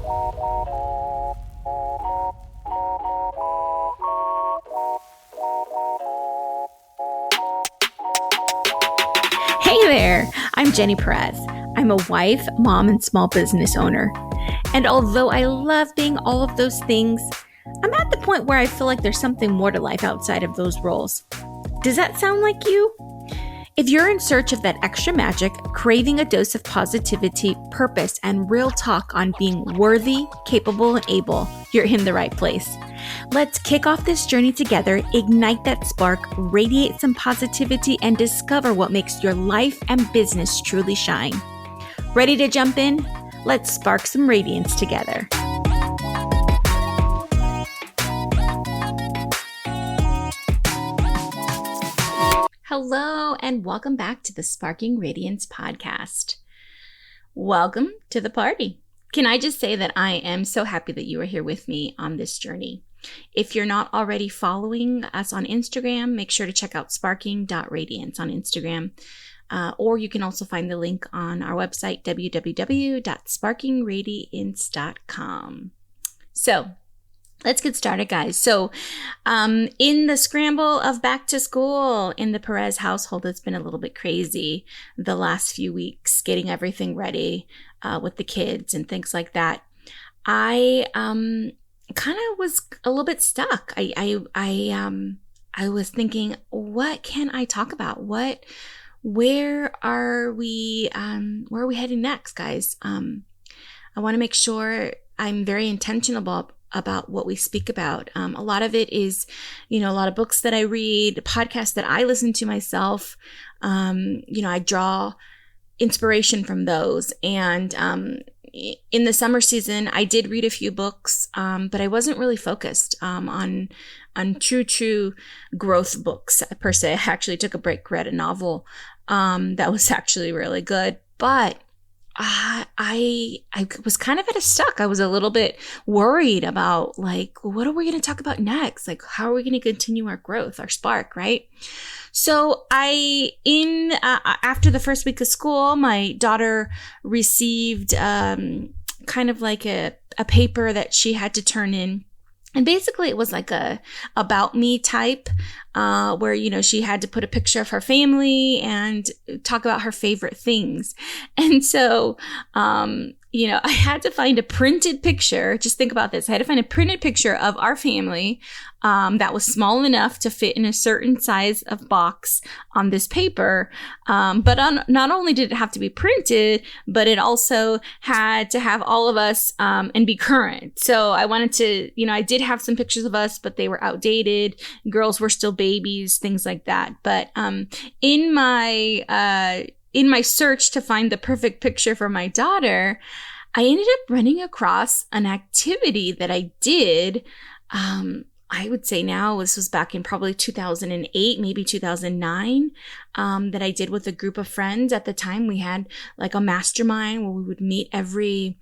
Hey there, I'm Genny Perez. I'm a wife, mom, and small business owner. And although I love being all of those things, I'm at the point where I feel like there's something more to life outside of those roles. Does that sound like you? If you're in search of that extra magic, craving a dose of positivity, purpose, and real talk on being worthy, capable, and able, you're in the right place. Let's kick off this journey together, ignite that spark, radiate some positivity, and discover what makes your life and business truly shine. Ready to jump in? Let's spark some radiance together. Hello, and welcome back to the Sparking Radiance podcast. Welcome to the party. Can I just say that I am so happy that you are here with me on this journey. If you're not already following us on Instagram, make sure to check out sparking.radiance on Instagram. Or you can also find the link on our website, www.sparkingradiance.com. So let's get started, guys. So in the scramble of back to school in the Perez household, it's been a little bit crazy the last few weeks, getting everything ready with the kids and things like that. I kind of was a little bit stuck. I was thinking, what can I talk about? Where are we heading next, guys? I want to make sure I'm very intentional about what we speak about. A lot of it is, a lot of books that I read, podcasts that I listen to myself. I draw inspiration from those. And in the summer season, I did read a few books, but I wasn't really focused on true growth books per se. I actually took a break, read a novel that was actually really good, but I was kind of at a stuck. I was a little bit worried about what are we going to talk about next? How are we going to continue our growth, our spark, right? So after the first week of school, my daughter received kind of like a paper that she had to turn in. And basically it was like a about me type, where, she had to put a picture of her family and talk about her favorite things. And so, I had to find a printed picture. Just think about this. I had to find a printed picture of our family, that was small enough to fit in a certain size of box on this paper. But not only did it have to be printed, but it also had to have all of us, and be current. So I wanted to, I did have some pictures of us, but they were outdated. Girls were still babies, things like that. But, in my search to find the perfect picture for my daughter, I ended up running across an activity that I did, I would say now, this was back in probably 2008, maybe 2009, that I did with a group of friends. At the time, we had like a mastermind where we would meet every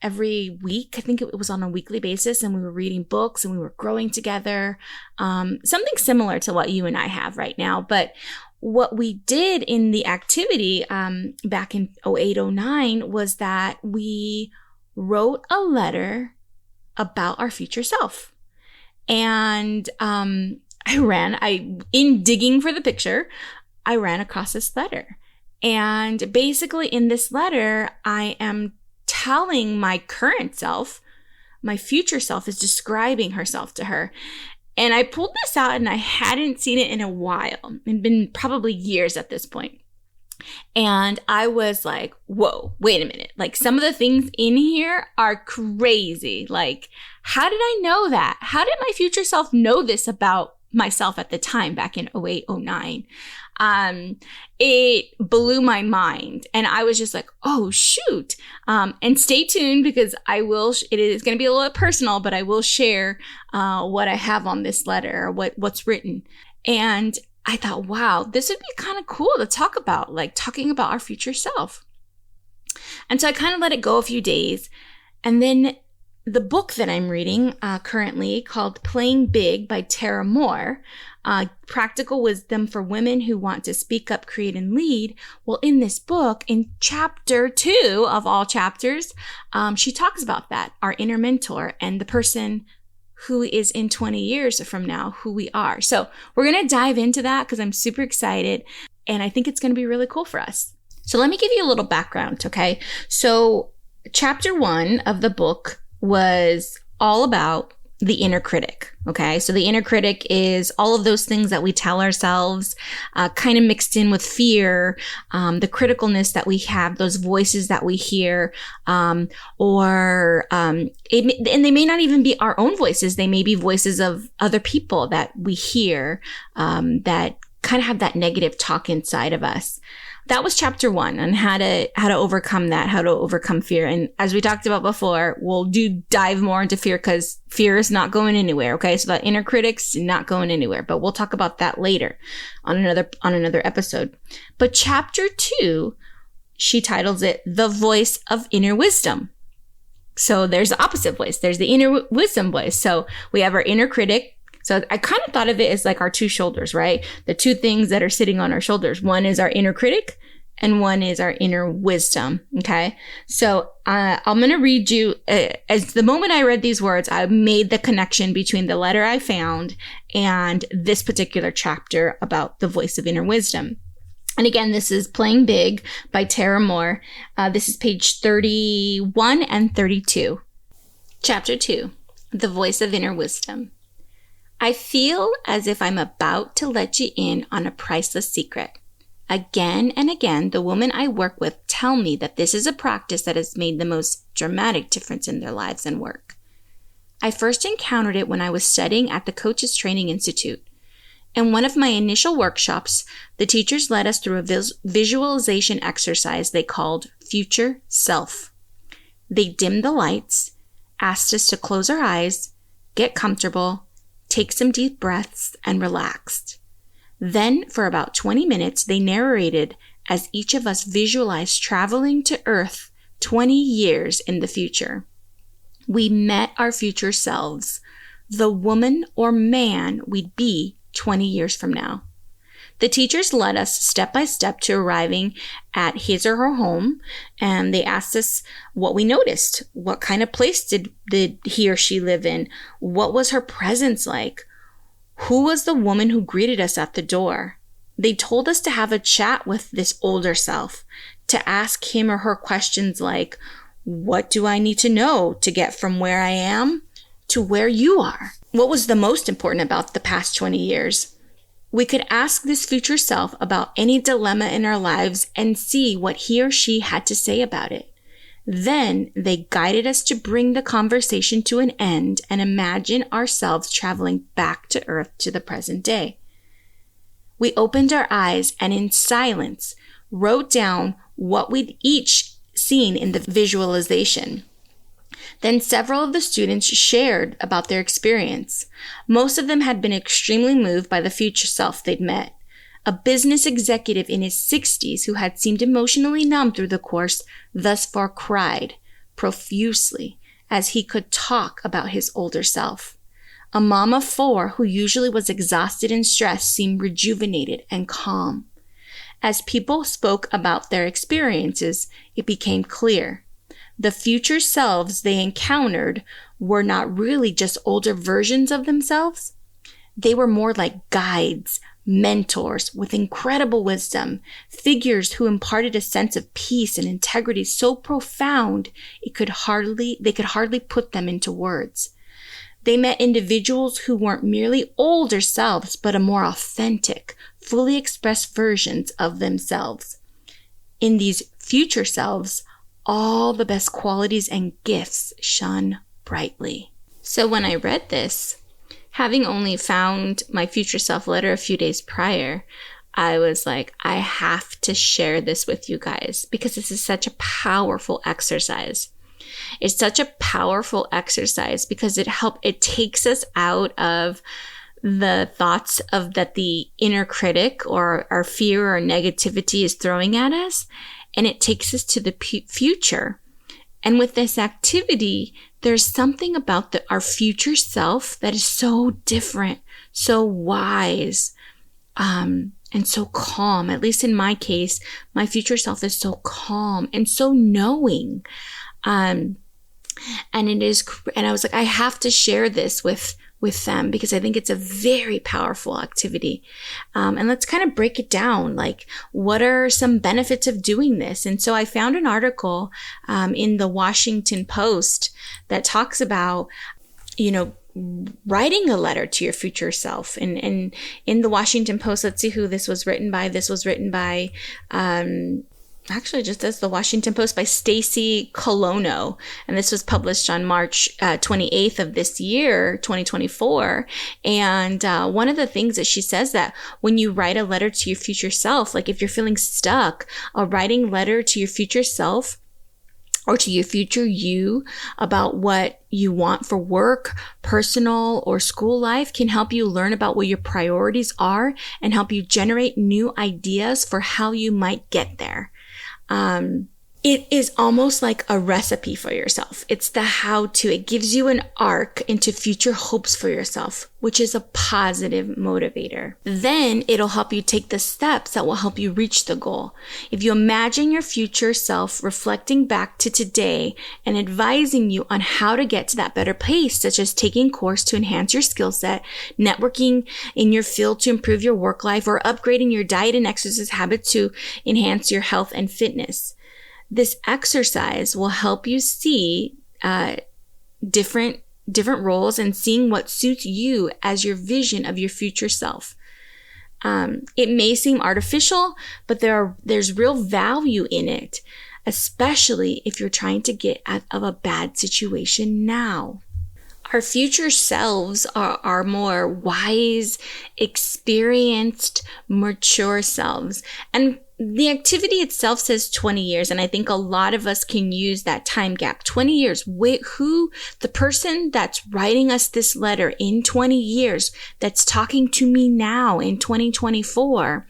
week. I think it was on a weekly basis, and we were reading books and we were growing together. Something similar to what you and I have right now. But what we did in the activity back in 2008, 2009 was that we wrote a letter about our future self. And in digging for the picture, I ran across this letter. And basically in this letter, I am telling my current self, my future self is describing herself to her. And I pulled this out and I hadn't seen it in a while. It'd been probably years at this point. And I was like, whoa, wait a minute. Some of the things in here are crazy. How did I know that? How did my future self know this about myself at the time back in 2008, 2009? It blew my mind. And I was just like, oh, shoot. And stay tuned because it is going to be a little bit personal, but I will share what I have on this letter, what's written. And I thought, wow, this would be kind of cool to talk about, talking about our future self. And so I kind of let it go a few days. And then the book that I'm reading currently called Playing Big by Tara Moore, Practical Wisdom for Women Who Want to Speak Up, Create, and Lead. Well, in this book, in chapter 2 of all chapters, she talks about that, our inner mentor and the person who is in 20 years from now, who we are. So we're going to dive into that because I'm super excited and I think it's going to be really cool for us. So let me give you a little background, okay? So chapter 1 of the book was all about the inner critic, okay? So the inner critic is all of those things that we tell ourselves, kind of mixed in with fear, the criticalness that we have, those voices that we hear, and they may not even be our own voices. They may be voices of other people that we hear, that kind of have that negative talk inside of us. That was chapter 1 on how to overcome that, how to overcome fear. And as we talked about before, we'll dive more into fear because fear is not going anywhere. Okay. So that inner critic's not going anywhere, but we'll talk about that later on another episode. But chapter 2, she titles it The Voice of Inner Wisdom. So there's the opposite voice. There's the inner wisdom voice. So we have our inner critic. So I kind of thought of it as like our two shoulders, right? The two things that are sitting on our shoulders. One is our inner critic and one is our inner wisdom. Okay. So I'm going to read you, as the moment I read these words, I made the connection between the letter I found and this particular chapter about the voice of inner wisdom. And again, this is Playing Big by Tara Moore. This is page 31 and 32. Chapter 2, The Voice of Inner Wisdom. I feel as if I'm about to let you in on a priceless secret. Again and again, the women I work with tell me that this is a practice that has made the most dramatic difference in their lives and work. I first encountered it when I was studying at the Coaches Training Institute. In one of my initial workshops, the teachers led us through a visualization exercise they called Future Self. They dimmed the lights, asked us to close our eyes, get comfortable, take some deep breaths, and relaxed. Then, for about 20 minutes, they narrated as each of us visualized traveling to Earth 20 years in the future. We met our future selves, the woman or man we'd be 20 years from now. The teachers led us step by step to arriving at his or her home, and they asked us what we noticed. What kind of place did he or she live in? What was her presence like? Who was the woman who greeted us at the door? They told us to have a chat with this older self, to ask him or her questions like, what do I need to know to get from where I am to where you are? What was the most important about the past 20 years? We could ask this future self about any dilemma in our lives and see what he or she had to say about it. Then they guided us to bring the conversation to an end and imagine ourselves traveling back to Earth to the present day. We opened our eyes and in silence wrote down what we'd each seen in the visualization. Then several of the students shared about their experience. Most of them had been extremely moved by the future self they'd met. A business executive in his 60s who had seemed emotionally numb through the course thus far cried profusely as he could talk about his older self. A mom of 4 who usually was exhausted and stressed seemed rejuvenated and calm. As people spoke about their experiences, it became clear. The future selves they encountered were not really just older versions of themselves. They were more like guides, mentors with incredible wisdom, figures who imparted a sense of peace and integrity so profound they could hardly put them into words. They met individuals who weren't merely older selves, but a more authentic, fully expressed versions of themselves. In these future selves, all the best qualities and gifts shone brightly. So when I read this, having only found my future self letter a few days prior, I was like, I have to share this with you guys because this is such a powerful exercise. It's such a powerful exercise because it takes us out of the thoughts of that the inner critic or our fear or negativity is throwing at us. And it takes us to the future. And with this activity, there's something about our future self that is so different, so wise, and so calm. At least in my case, my future self is so calm and so knowing. And I was like, I have to share this with them because I think it's a very powerful activity. And let's kind of break it down. Like, what are some benefits of doing this? And so I found an article in the Washington Post that talks about, writing a letter to your future self. And in the Washington Post, let's see who this was written by. This was written by, actually just as the Washington Post, by Stacy Colono. And this was published on March 28th of this year, 2024. And one of the things that she says that when you write a letter to your future self, like if you're feeling stuck, a writing letter to your future self or to your future you about what you want for work, personal, or school life can help you learn about what your priorities are and help you generate new ideas for how you might get there. It is almost like a recipe for yourself. It's the how-to. It gives you an arc into future hopes for yourself, which is a positive motivator. Then it'll help you take the steps that will help you reach the goal. If you imagine your future self reflecting back to today and advising you on how to get to that better place, such as taking course to enhance your skill set, networking in your field to improve your work life, or upgrading your diet and exercise habits to enhance your health and fitness. This exercise will help you see different roles and seeing what suits you as your vision of your future self. It may seem artificial, but there's real value in it, especially if you're trying to get out of a bad situation now. Our future selves are more wise, experienced, mature selves. And the activity itself says 20 years, and I think a lot of us can use that time gap. 20 years. The person that's writing us this letter in 20 years, that's talking to me now in 2024,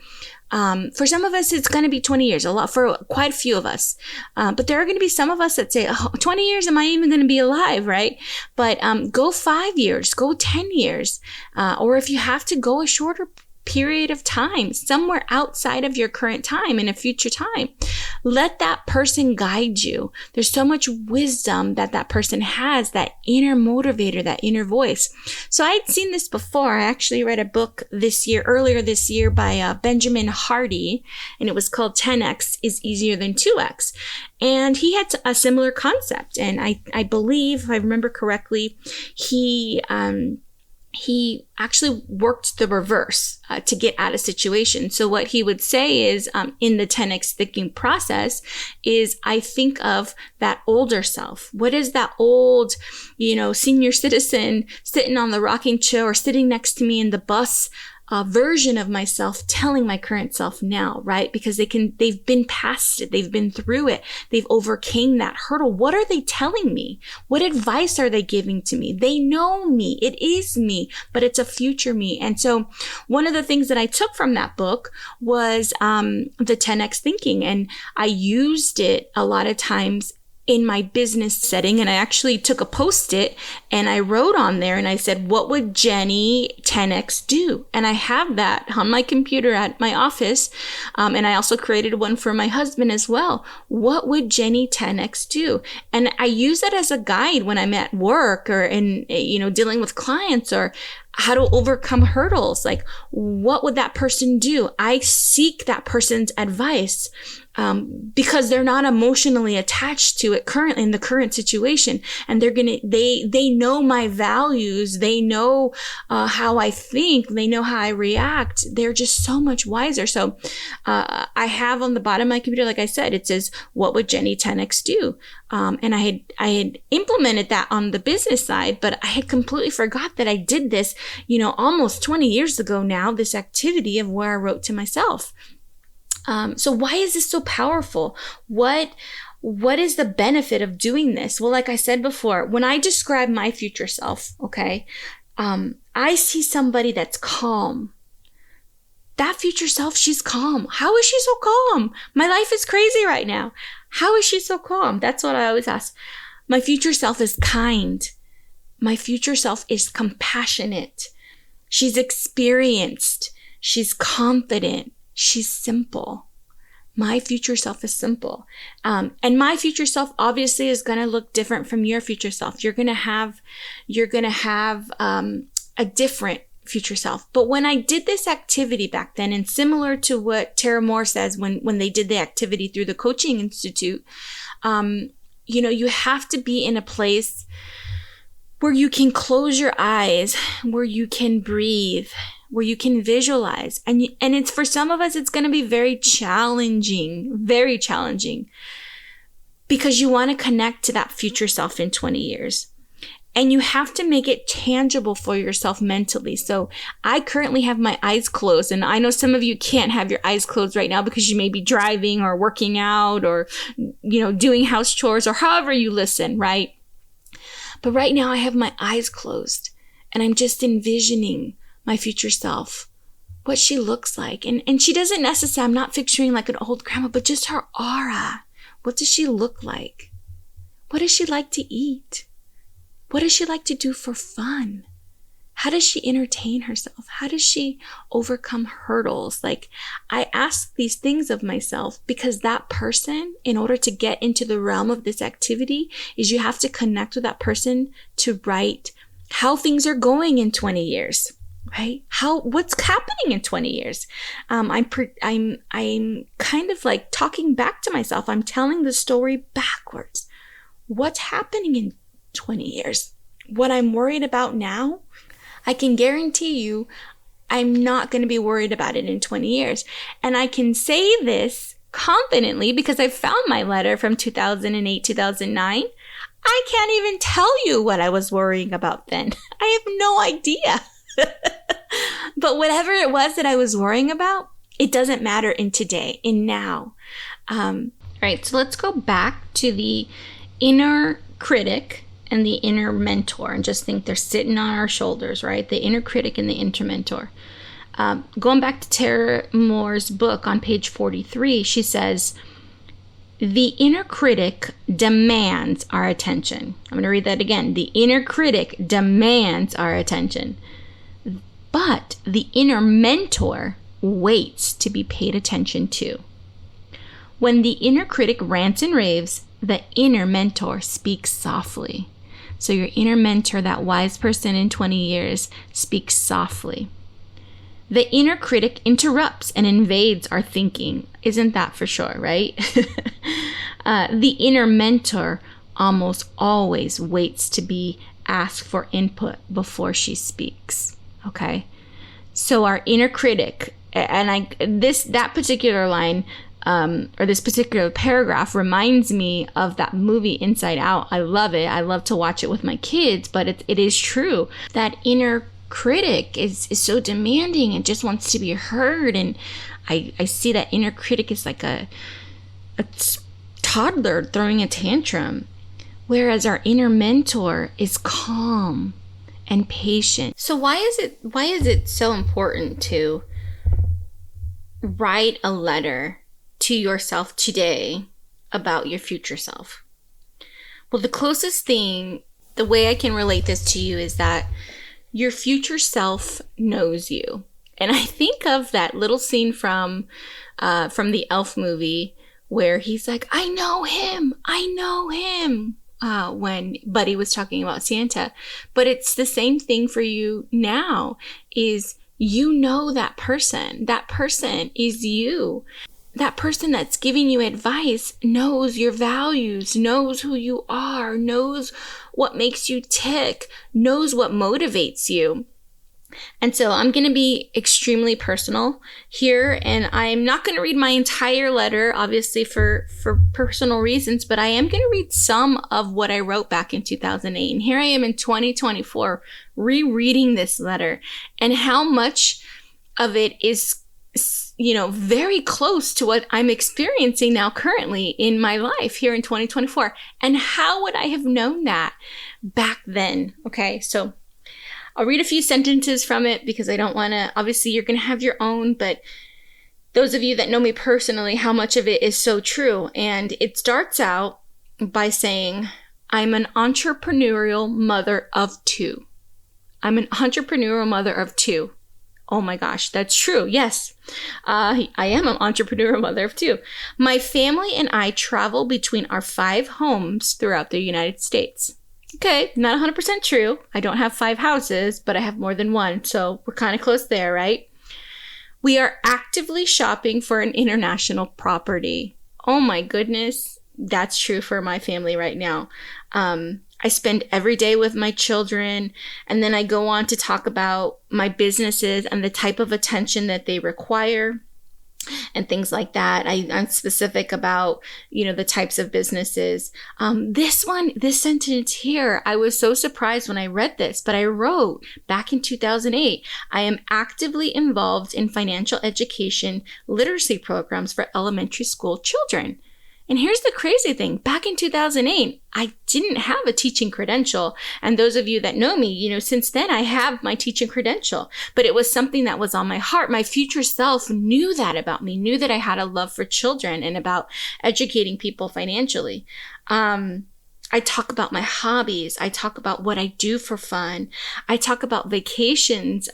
for some of us, it's going to be 20 years, for quite a few of us. But there are going to be some of us that say, 20 years, am I even going to be alive, right? But go 5 years, go 10 years. Or if you have to go a shorter period of time, somewhere outside of your current time, in a future time. Let that person guide you. There's so much wisdom that person has, that inner motivator, that inner voice. So I'd seen this before. I actually read a book earlier this year by Benjamin Hardy, and it was called 10X is Easier Than 2X. And he had a similar concept. And I believe, if I remember correctly, he actually worked the reverse to get out of situation. So what he would say is, in the 10X thinking process, is I think of that older self. What is that old, senior citizen sitting on the rocking chair or sitting next to me in the bus version of myself telling my current self now, right? Because they've been past it. They've been through it. They've overcame that hurdle. What are they telling me? What advice are they giving to me? They know me. It is me, but it's a future me. And so one of the things that I took from that book was the 10X thinking. And I used it a lot of times in my business setting. And I actually took a Post-it and I wrote on there and I said, what would Genny 10X do? And I have that on my computer at my office. And I also created one for my husband as well. What would Genny 10X do? And I use it as a guide when I'm at work or dealing with clients, or how to overcome hurdles. Like, what would that person do? I seek that person's advice because they're not emotionally attached to it currently in the current situation. And they know my values. They know how I think. They know how I react. They're just so much wiser. So I have on the bottom of my computer, like I said, it says, what would Genny 10X do? And I had implemented that on the business side, but I had completely forgot that I did this, almost 20 years ago now, this activity of where I wrote to myself. So why is this so powerful? What is the benefit of doing this? Well, like I said before, when I describe my future self, okay, I see somebody that's calm. That future self, she's calm. How is she so calm? My life is crazy right now. How is she so calm? That's what I always ask. My future self is kind. My future self is compassionate. She's experienced. She's confident. She's simple. My future self is simple. And my future self obviously is going to look different from your future self. You're going to have a different future self. But when I did this activity back then, and similar to what Tara Moore says when they did the activity through the Coaching Institute, you have to be in a place where you can close your eyes, where you can breathe, where you can visualize. And it's, for some of us, it's going to be very challenging because you want to connect to that future self in 20 years. And you have to make it tangible for yourself mentally. So I currently have my eyes closed, and I know some of you can't have your eyes closed right now because you may be driving or working out or, doing house chores or however you listen, right? But right now I have my eyes closed and I'm just envisioning my future self, what she looks like. And she doesn't necessarily, I'm not picturing like an old grandma, but just her aura. What does she look like? What does she like to eat? What does she like to do for fun? How does she entertain herself? How does she overcome hurdles? Like, I ask these things of myself because that person, in order to get into the realm of this activity, is you have to connect with that person to write how things are going in 20 years, right? What's happening in 20 years? I'm kind of like talking back to myself. I'm telling the story backwards. What's happening in 20 years? What I'm worried about now, I can guarantee you I'm not going to be worried about it in 20 years. And I can say this confidently because I found my letter from 2008, 2009. I can't even tell you what I was worrying about then. I have no idea. But whatever it was that I was worrying about, it doesn't matter in today, in now. All right, so let's go back to the inner critic and the inner mentor, and just think they're sitting on our shoulders, right? The inner critic and the inner mentor. Going back to Tara Moore's book on page 43, she says, the inner critic demands our attention. I'm going to read that again. The inner critic demands our attention, but the inner mentor waits to be paid attention to. When the inner critic rants and raves, the inner mentor speaks softly. So your inner mentor, that wise person in 20 years, speaks softly. The inner critic interrupts and invades our thinking. Isn't that for sure, right? The inner mentor almost always waits to be asked for input before she speaks. Okay? So our inner critic, and that particular line, or this particular paragraph reminds me of that movie Inside Out. I love it. I love to watch it with my kids, but it is true. That inner critic is so demanding and just wants to be heard. And I see that inner critic is like a toddler throwing a tantrum, whereas our inner mentor is calm and patient. So why is it so important to write a letter to yourself today about your future self? Well, the closest thing, the way I can relate this to you, is that your future self knows you. And I think of that little scene from the Elf movie where he's like, I know him. When Buddy was talking about Santa. But it's the same thing for you now, is you know that person. That person is you. That person that's giving you advice knows your values, knows who you are, knows what makes you tick, knows what motivates you. And so I'm going to be extremely personal here, and I'm not going to read my entire letter, obviously for personal reasons, but I am going to read some of what I wrote back in 2008. And here I am in 2024 rereading this letter, and how much of it is very close to what I'm experiencing now currently in my life here in 2024. And how would I have known that back then? Okay, so I'll read a few sentences from it because I don't want to, obviously you're going to have your own, but those of you that know me personally, how much of it is so true. And it starts out by saying, I'm an entrepreneurial mother of two. I'm an entrepreneurial mother of two. Oh my gosh, that's true. Yes, I am an entrepreneurial mother of two. My family and I travel between our 5 homes throughout the United States. Okay, not 100% true. I don't have 5 houses, but I have more than one. So we're kind of close there, right? We are actively shopping for an international property. Oh my goodness, that's true for my family right now. I spend every day with my children, and then I go on to talk about my businesses and the type of attention that they require and things like that. I'm specific about, the types of businesses. This sentence here, I was so surprised when I read this, but I wrote back in 2008, I am actively involved in financial education literacy programs for elementary school children. And here's the crazy thing. Back in 2008, I didn't have a teaching credential. And those of you that know me, since then I have my teaching credential. But it was something that was on my heart. My future self knew that about me, knew that I had a love for children and about educating people financially. I talk about my hobbies. I talk about what I do for fun. I talk about vacations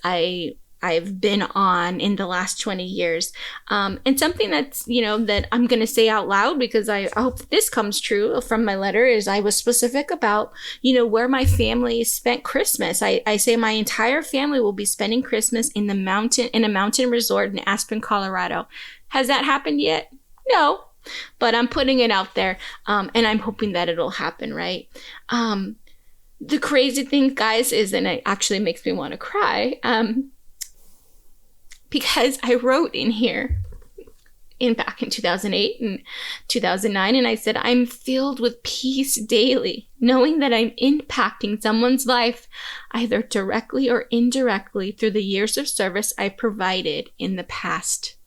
I've been on in the last 20 years. And something that's, that I'm going to say out loud, because I hope that this comes true from my letter, is I was specific about, where my family spent Christmas. I say my entire family will be spending Christmas in a mountain resort in Aspen, Colorado. Has that happened yet? No, but I'm putting it out there. And I'm hoping that it'll happen, right? The crazy thing, guys, is, and it actually makes me want to cry, because I wrote in here back in 2008 and 2009, and I said, I'm filled with peace daily, knowing that I'm impacting someone's life, either directly or indirectly, through the years of service I provided in the past.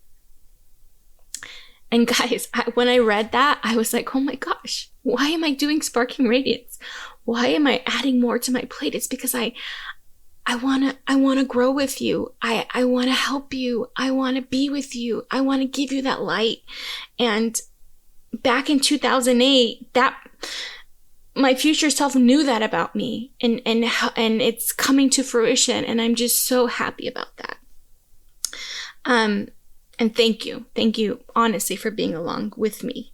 And guys, when I read that, I was like, oh my gosh, why am I doing Sparking Radiance? Why am I adding more to my plate? It's because I want to grow with you. I want to help you. I want to be with you. I want to give you that light. And back in 2008, my future self knew that about me, and it's coming to fruition. And I'm just so happy about that. And thank you honestly for being along with me.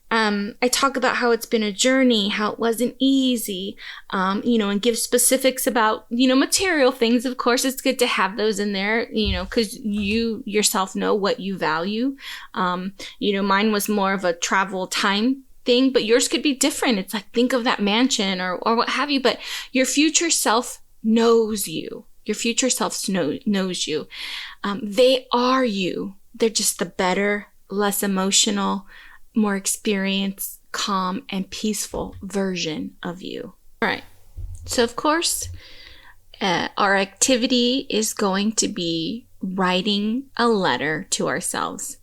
I talk about how it's been a journey, how it wasn't easy, and give specifics about, material things. Of course, it's good to have those in there, because you yourself know what you value. Mine was more of a travel time thing, but yours could be different. It's like, think of that mansion or what have you, but your future self knows you. Your future self knows you. They are you. They're just the better, less emotional, more experienced, calm, and peaceful version of you. All right. So, of course, our activity is going to be writing a letter to ourselves.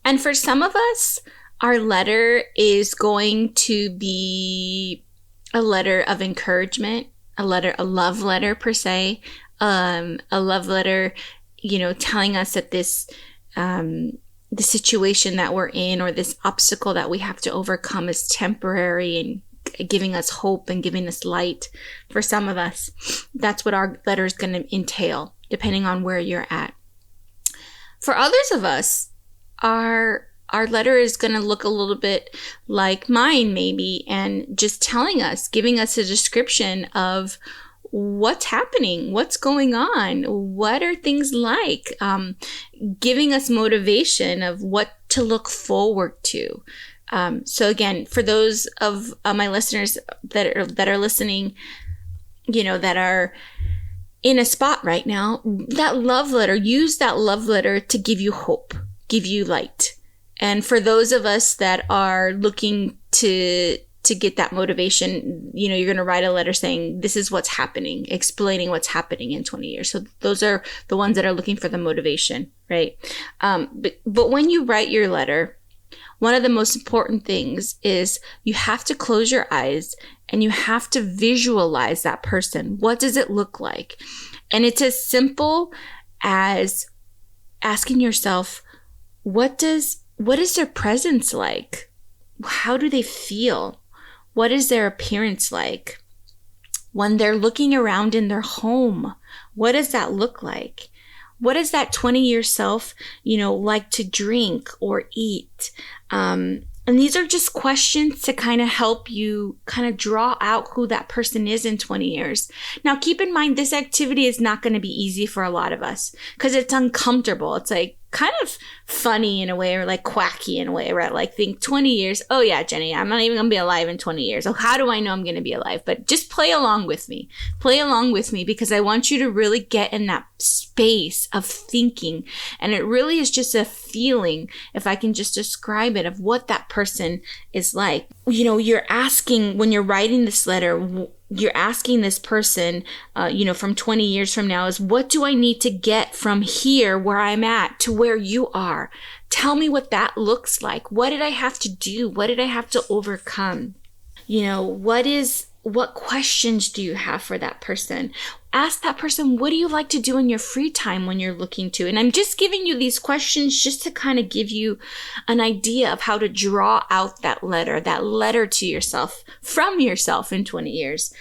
And for some of us, our letter is going to be a letter of encouragement, a love letter per se, a love letter, telling us that the situation that we're in or this obstacle that we have to overcome is temporary, and giving us hope and giving us light. For some of us, that's what our letter is going to entail, depending on where you're at. For others of us, our letter is going to look a little bit like mine, maybe, and just giving us a description of what's happening, what's going on, what are things like, giving us motivation of what to look forward to. So again, for those of my listeners that are listening, that are in a spot right now, use that love letter to give you hope, give you light. And for those of us that are looking to get that motivation, you're going to write a letter saying, this is what's happening, explaining what's happening in 20 years. So those are the ones that are looking for the motivation, right? But when you write your letter, one of the most important things is you have to close your eyes and you have to visualize that person. What does it look like? And it's as simple as asking yourself, what is their presence like? How do they feel? What is their appearance like? When they're looking around in their home, what does that look like? What does that 20-year self, like to drink or eat? And these are just questions to kind of help you kind of draw out who that person is in 20 years. Now, keep in mind, this activity is not going to be easy for a lot of us because it's uncomfortable. It's like kind of funny in a way, or like quacky in a way, right? Like think 20 years. Oh yeah, Genny, I'm not even going to be alive in 20 years. Oh, how do I know I'm going to be alive? But just play along with me. Play along with me because I want you to really get in that space of thinking. And it really is just a feeling, if I can just describe it, of what that person is like. You're asking, when you're writing this letter, you're asking this person, from 20 years from now, is what do I need to get from here where I'm at to where you are? Tell me what that looks like. What did I have to do? What did I have to overcome? What questions do you have for that person? Ask that person, what do you like to do in your free time when you're looking to? And I'm just giving you these questions just to kind of give you an idea of how to draw out that letter to yourself, from yourself in 20 years.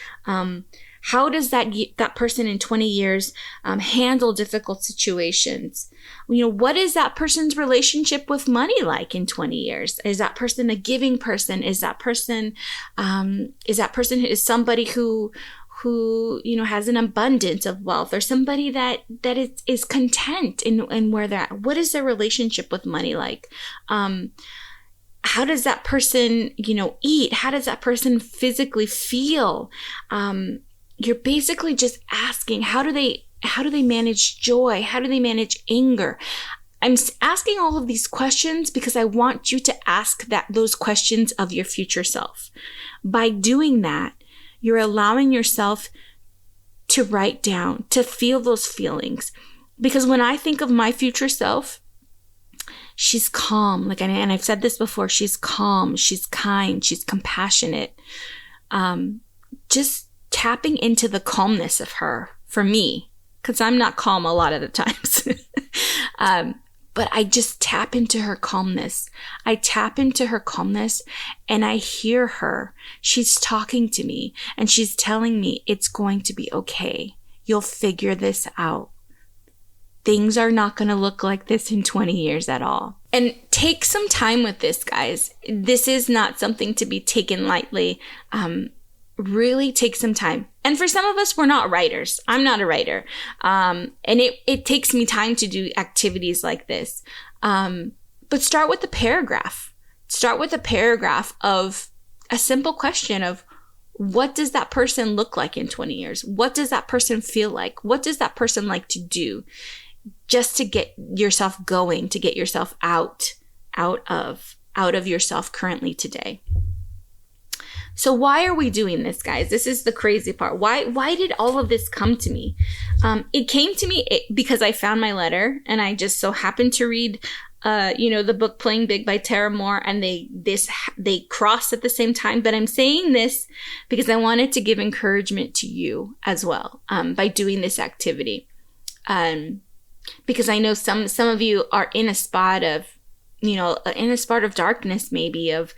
How does that person in 20 years handle difficult situations? What is that person's relationship with money like in 20 years? Is that person a giving person? Is that person somebody who has an abundance of wealth, or somebody that is content in where they're at? What is their relationship with money like? How does that person, eat? How does that person physically feel? You're basically just asking, how do they manage joy? How do they manage anger? I'm asking all of these questions because I want you to ask those questions of your future self. By doing that, you're allowing yourself to write down, to feel those feelings. Because when I think of my future self, she's calm. And I've said this before, she's calm, she's kind, she's compassionate. Just tapping into the calmness of her for me, because I'm not calm a lot of the times. But I just tap into her calmness. I tap into her calmness and I hear her. She's talking to me and she's telling me it's going to be okay. You'll figure this out. Things are not going to look like this in 20 years at all. And take some time with this, guys. This is not something to be taken lightly. Really take some time. And for some of us, we're not writers. I'm not a writer. And it takes me time to do activities like this. But start with a paragraph. Start with a paragraph of a simple question of, what does that person look like in 20 years? What does that person feel like? What does that person like to do? Just to get yourself going, to get yourself out of yourself currently today. So why are we doing this, guys? This is the crazy part. Why did all of this come to me? It came to me because I found my letter, and I just so happened to read, the book Playing Big by Tara Moore, and they crossed at the same time. But I'm saying this because I wanted to give encouragement to you as well, by doing this activity. Because I know some of you are in a spot of, darkness, maybe, of,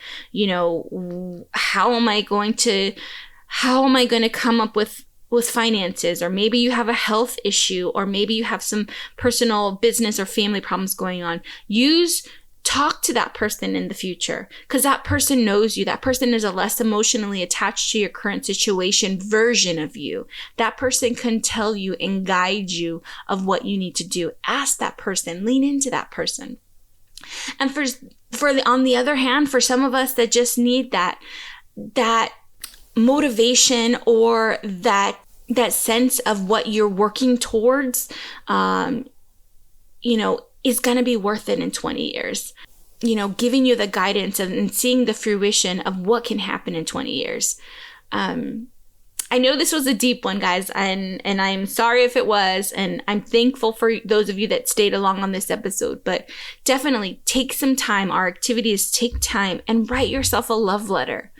how am I going to come up with finances? Or maybe you have a health issue, or maybe you have some personal business or family problems going on. Talk to that person in the future, because that person knows you. That person is a less emotionally attached to your current situation version of you. That person can tell you and guide you of what you need to do. Ask that person, lean into that person. And on the other hand, for some of us that just need that motivation, or that sense of what you're working towards, is going to be worth it in 20 years. Giving you the guidance and seeing the fruition of what can happen in 20 years. I know this was a deep one, guys, and I'm sorry if it was, and I'm thankful for those of you that stayed along on this episode, but definitely take some time. Our activities take time, and write yourself a love letter.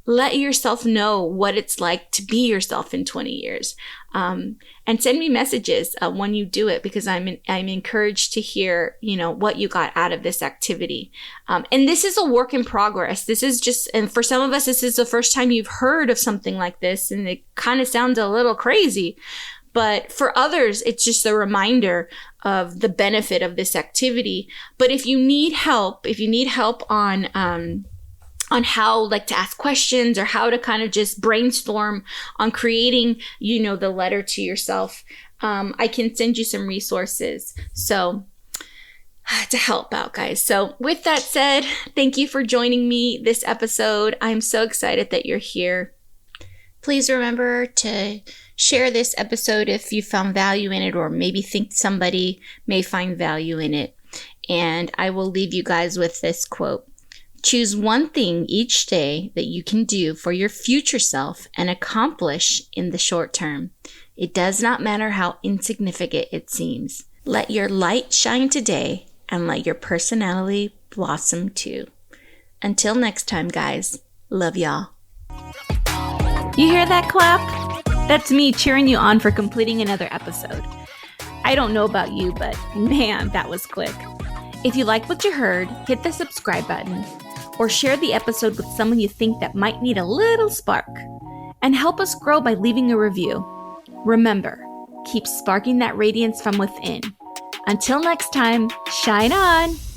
let yourself know what it's like to be yourself in 20 years. And send me messages when you do it, because I'm encouraged to hear, what you got out of this activity. And this is a work in progress. This is just, and for some of us, this is the first time you've heard of something like this, and it kind of sounds a little crazy. But for others, it's just a reminder of the benefit of this activity. But if you need help on how to ask questions, or how to kind of just brainstorm on creating, the letter to yourself, I can send you some resources. So to help out, guys. So with that said, thank you for joining me this episode. I'm so excited that you're here. Please remember to share this episode if you found value in it, or maybe think somebody may find value in it. And I will leave you guys with this quote. Choose one thing each day that you can do for your future self and accomplish in the short term. It does not matter how insignificant it seems. Let your light shine today, and let your personality blossom too. Until next time, guys. Love y'all. You hear that clap? That's me cheering you on for completing another episode. I don't know about you, but man, that was quick. If you like what you heard, hit the subscribe button, or share the episode with someone you think that might need a little spark. And help us grow by leaving a review. Remember, keep sparking that radiance from within. Until next time, shine on!